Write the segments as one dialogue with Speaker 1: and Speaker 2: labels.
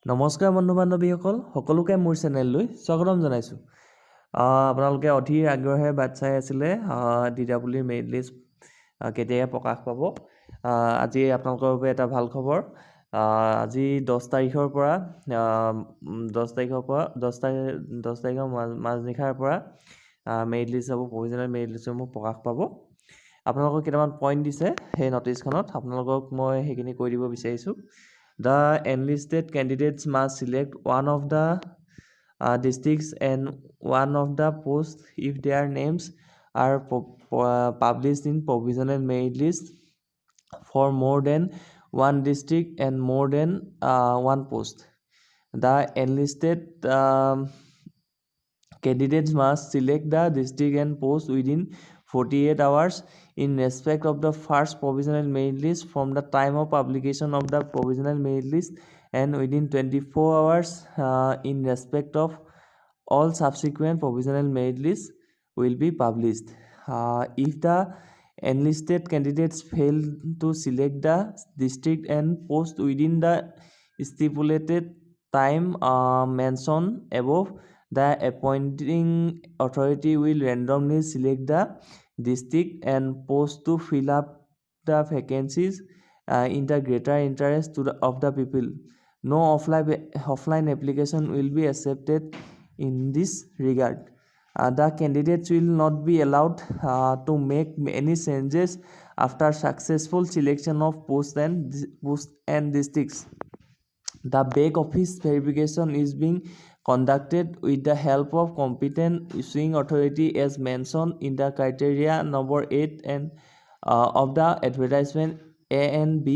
Speaker 1: নমস্কাৰ বন্ধু বান্ধৱীসকল সকলোকে মোৰ চেনেললৈ স্বাগতম জনাইছোঁ। আপোনালোকে অধীৰ আগ্ৰহেৰে বাট চাই আছিলে DWৰ মেৰিট লিষ্ট কেতিয়া প্ৰকাশ পাব। আজি আপোনালোকৰ বাবে এটা ভাল খবৰ। আজি 10 তাৰিখৰ পৰা 10 তাৰিখৰ মাজনিশাৰ পৰা মেৰিট লিষ্ট হ'ব, প্ৰভিজনেল মেৰিট লিষ্টসমূহ প্ৰকাশ পাব। আপোনালোকক কেইটামান পইণ্ট দিছে সেই নটিছখনত, আপোনালোকক মই সেইখিনি কৈ দিব বিচাৰিছোঁ। The enlisted candidates must select one of the districts and one of the posts if their names are published in provisional merit list for more than one district and more than one post. The enlisted candidates must select the district and post within 48 hours in respect of the first provisional merit list from the time of publication of the provisional merit list and within 24 hours in respect of all subsequent provisional merit lists will be published. If the enlisted candidates fail to select the district and post within the stipulated time mentioned above, the appointing authority will randomly select the district and post to fill up the vacancies in the greater interest of the people. No offline application will be accepted in this regard. The candidates will not be allowed to make any changes after successful selection of posts and districts. The back office verification is being conducted with the help of competent issuing authority as mentioned in the criteria number 8 and of the advertisement A and B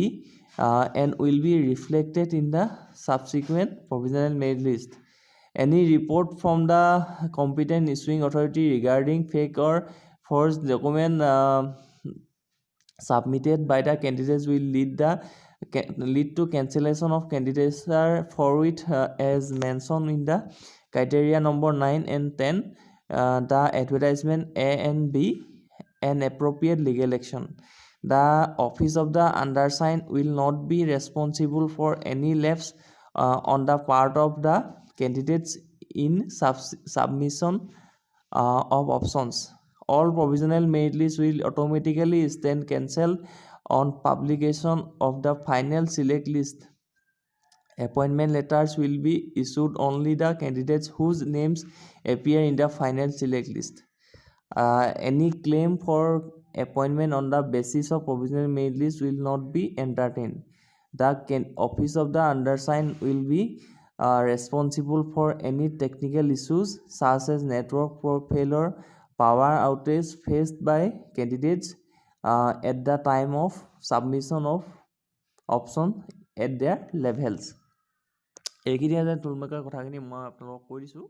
Speaker 1: and will be reflected in the subsequent provisional merit list. Any report from the competent issuing authority regarding fake or forged document submitted by the candidates will lead to cancellation of candidature forthwith as mentioned in the criteria number 9 and 10, the advertisement A and B, and appropriate legal action. The office of the undersigned will not be responsible for any lapse on the part of the candidates in submission of options. All provisional merit lists will automatically stand cancelled on publication of the final select list. Appointment letters will be issued only the candidates whose names appear in the final select list. Any claim for appointment on the basis of provisional merit list will not be entertained. The office of the undersigned will be responsible for any technical issues such as network failure, power outage faced by candidates at the time of submission of option at their levels. এইখিনি যে টুলমেকাৰ কথাখিনি মই আপোনালোকক কৈ দিছোঁ।